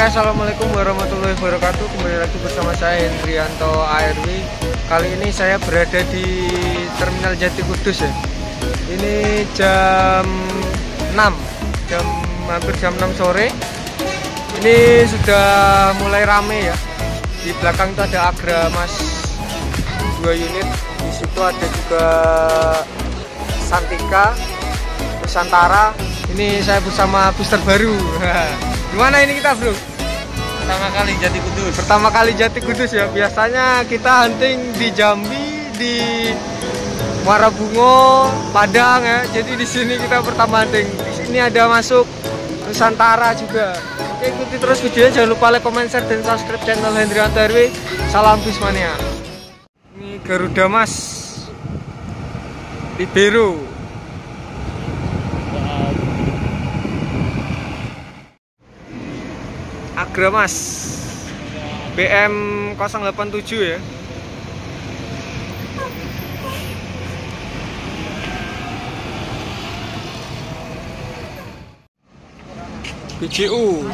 Assalamualaikum warahmatullahi wabarakatuh. Kembali lagi bersama saya Hendrianto ARW. Kali ini saya berada di Terminal Jati Kudus ya. Ini jam 6, hampir jam 6 sore. Ini sudah mulai rame ya. Di belakang itu ada Agramas 2 unit. Di situ ada juga Santika, Nusantara. Ini saya bersama booster baru. Gimana ini kita, bro? Pertama kali Jati Kudus. Pertama kali Jati Kudus ya. Biasanya kita hunting di Jambi, di Muara Bungo, Padang ya. Jadi di sini kita pertama hunting. Di sini ada masuk Nusantara juga. Oke, ikuti terus videonya. Jangan lupa like, comment, share, dan subscribe channel Hendrianto ARW. Salam Bismania. Ini Garuda Mas Libero. Agramas BM 087 ya. BJU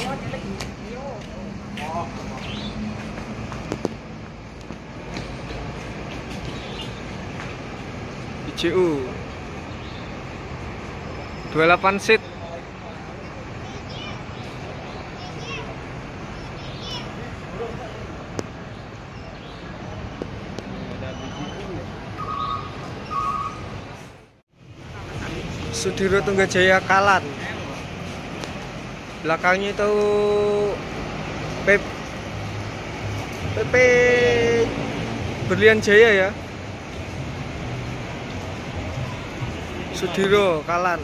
BJU 28 seat. Sudiro Tunggajaya Kalan. Belakangnya itu PP Berlian Jaya ya. Sudiro Kalan.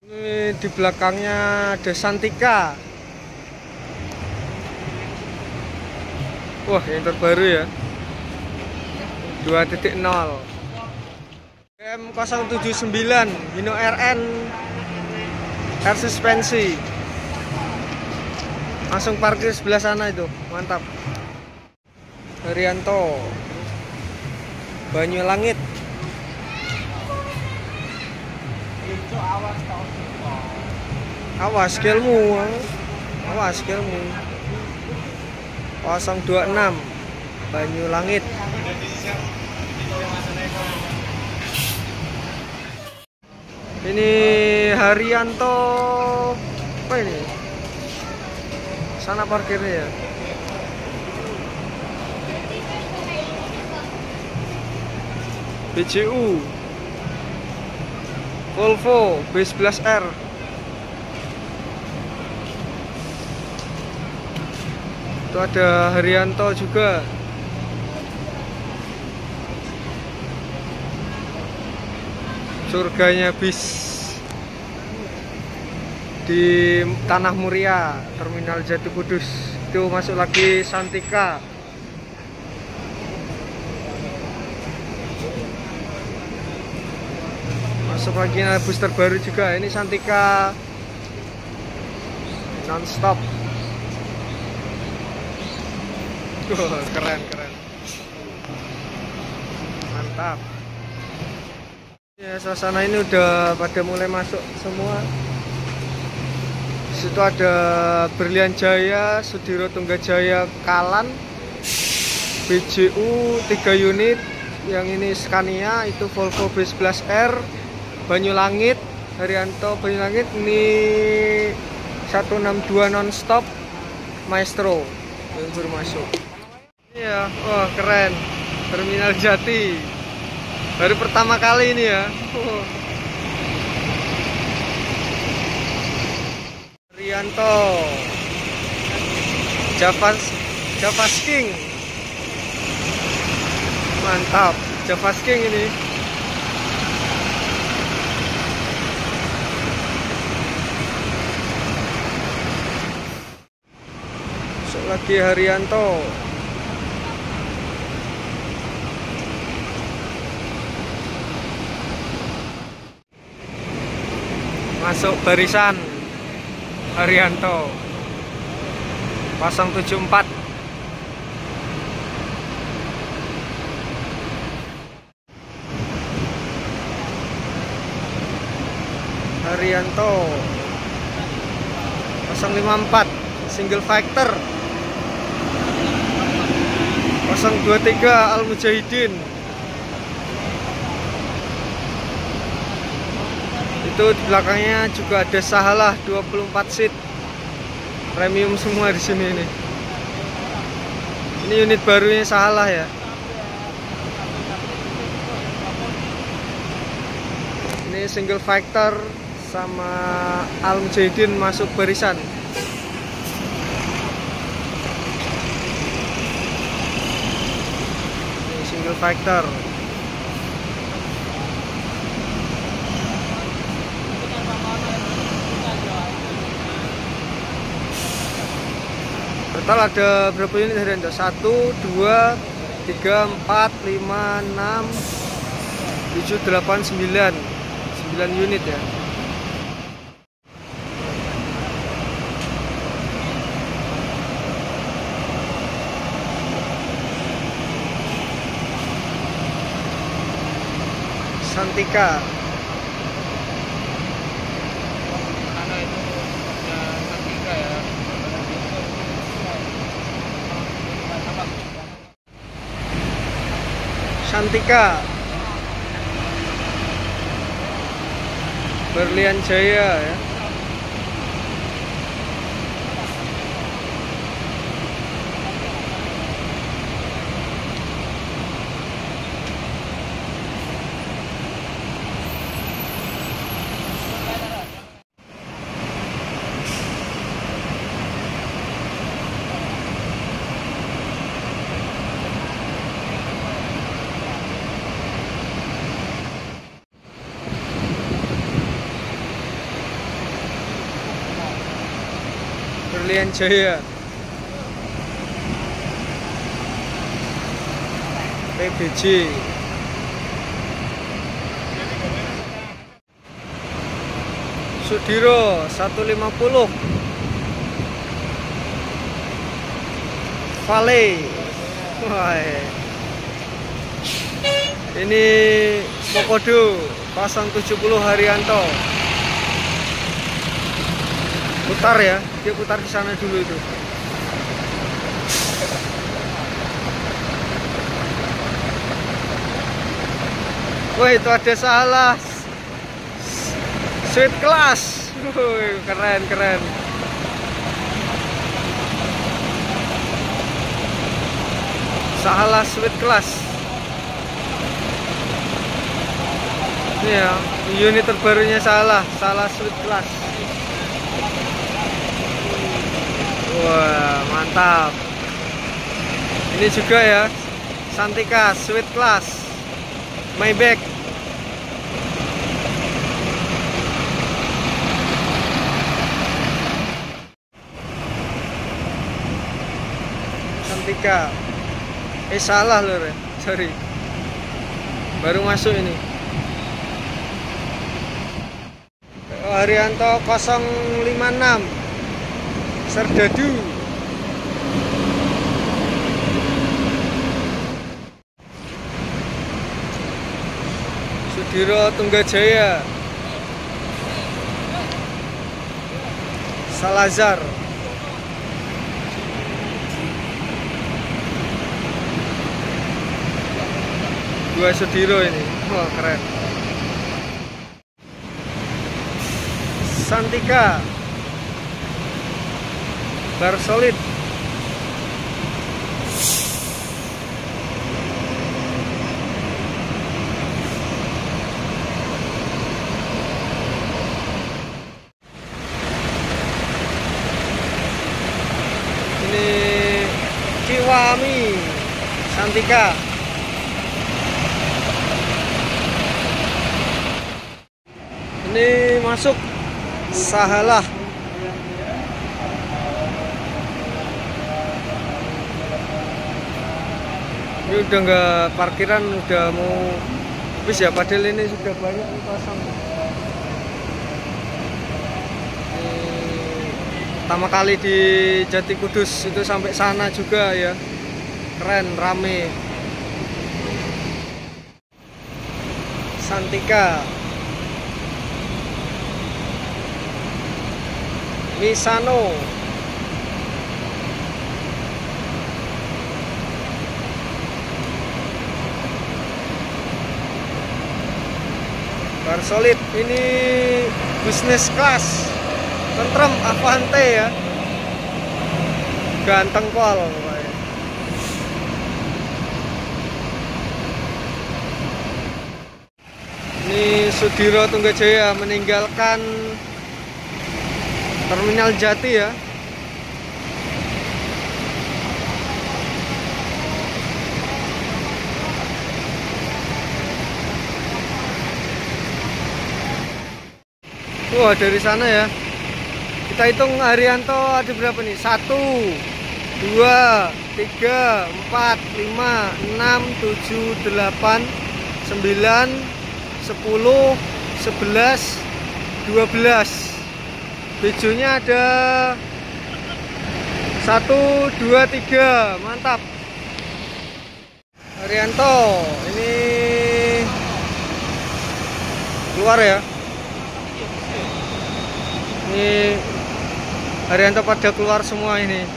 Ini di belakangnya ada Santika. Wah, yang terbaru ya, 2.0 M079 Hino RN air suspensi. Langsung parkir sebelah sana itu, mantap. Haryanto Banyulangit. Awas skillmu, awas skillmu. 026 Banyulangit. Ini Haryanto apa ini? Sana parkirnya ya. BJU Volvo B11R. Itu ada Haryanto juga. Surganya bis di Tanah Muria, Terminal Jati Kudus. Itu masuk lagi Santika. Masuk lagi booster baru juga. Ini Santika nonstop. Keren, mantap ya. Suasana ini udah pada mulai masuk semua. Situ ada Berlian Jaya, Sudiro Tunggajaya Kalan, BJU 3 unit. Yang ini Scania, itu Volvo B11R, Banyulangit, Haryanto Banyulangit. Ini 162 nonstop Maestro yang baru masuk. Iya, wah keren. Terminal Jati. Baru pertama kali ini ya. Haryanto Javasking. Mantap, Javasking ini. Masuk lagi Haryanto. Masuk barisan Haryanto 074. Haryanto 054 Single Factor 023 Al Mujahidin. Itu di belakangnya juga ada Sahalah 24 seat premium semua di sini ini. Ini unit barunya Sahalah ya. Ini Single Factor sama Al Mujahidin masuk barisan. Ini Single Factor. Total ada berapa unit Haryanto? 1, 2, 3, 4, 5, 6, 7, 8, 9 unit ya. Santika. Mana itu ya, Santika ya. Santika. Berlian Jaya ya. Berlian Jaya. PBJ. Sudiro 150. Vale. Wah. Ini Pokodo 070 Haryanto. Putar ya, dia putar ke sana dulu itu. Wah, itu ada Sahalah Sweet Class. Keren keren. Sahalah Sweet Class. Ini ya, unit terbarunya Sahalah Sweet Class. Wah, mantap. Ini juga ya, Santika Sweet Class Maybach. Santika. Salah lho, sorry. Baru masuk ini. Haryanto 056 Serdadu. Sudiro Tunggajaya. Salazar. Dua Sudiro ini. Wah, keren. Santika. Bar solid. Ini Kiwami Santika. Ini masuk Sahalah. Ini udah nggak parkiran, udah mau habis ya, padahal ini sudah banyak pasang. Pertama kali di Jati Kudus itu sampai sana juga ya, keren, rame. Santika. Misano. Bar solid, ini bisnis kelas. Tentrem Avante ya. Ganteng pol pokoknya. Ini Sudiro Tunggajaya meninggalkan Terminal Jati ya. Wah, dari sana ya. Kita hitung Haryanto ada berapa nih? 1, 2, 3, 4, 5, 6, 7, 8, 9, 10, 11, 12. Bejonya ada 1, 2, 3. Mantap. Haryanto ini keluar ya. Ini Haryanto pada keluar semua ini.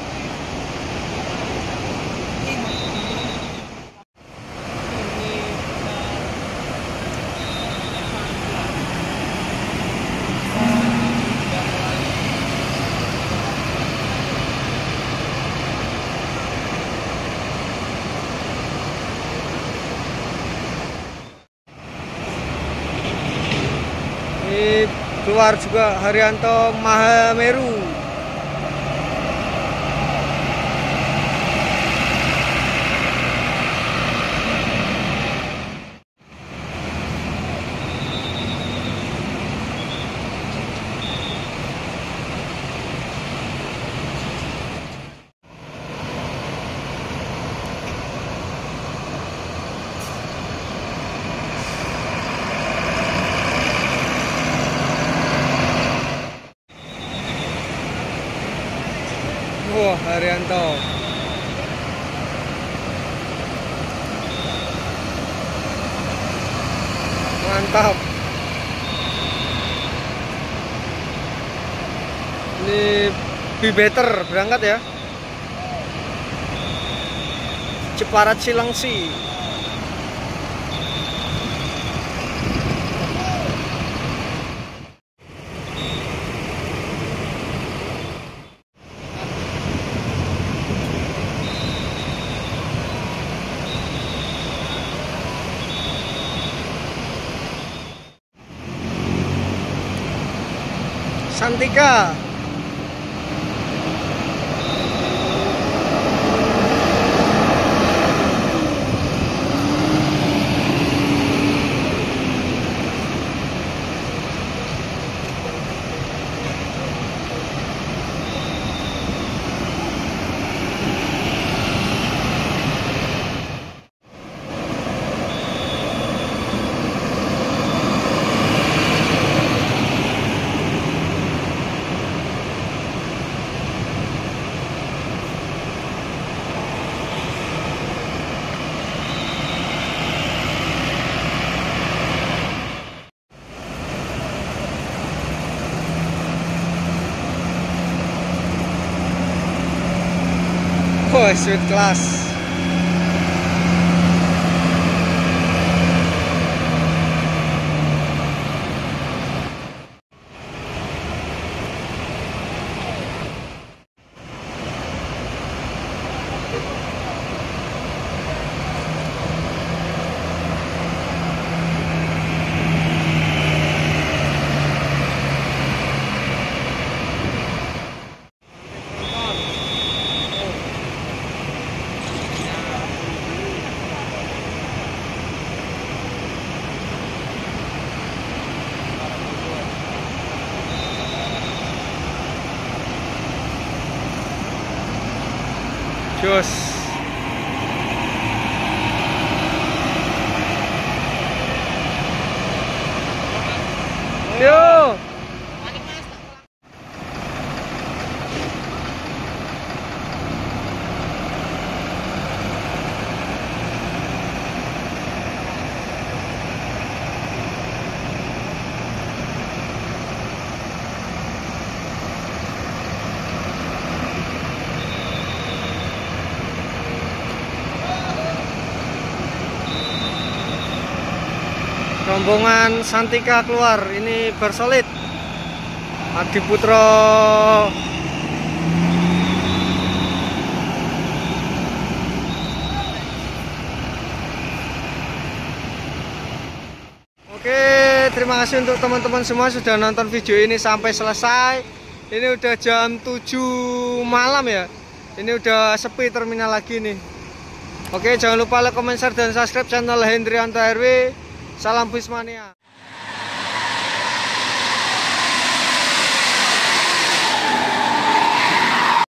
Ini keluar juga Haryanto Mahameru. Wah, Haryanto. Mantap. Ini Be Better berangkat ya. Jepara Cilengsi. Santika. Wah, sweet class. Jos. Yo. rombongan Santika keluar. Ini bersolid Adi Putro. Oke, terima kasih untuk teman-teman semua sudah nonton video ini sampai selesai. Ini udah jam 7 malam ya. Ini udah sepi terminal lagi nih. Oke, jangan lupa like, comment, share, dan subscribe channel Hendrianto RW. Salam Busmania.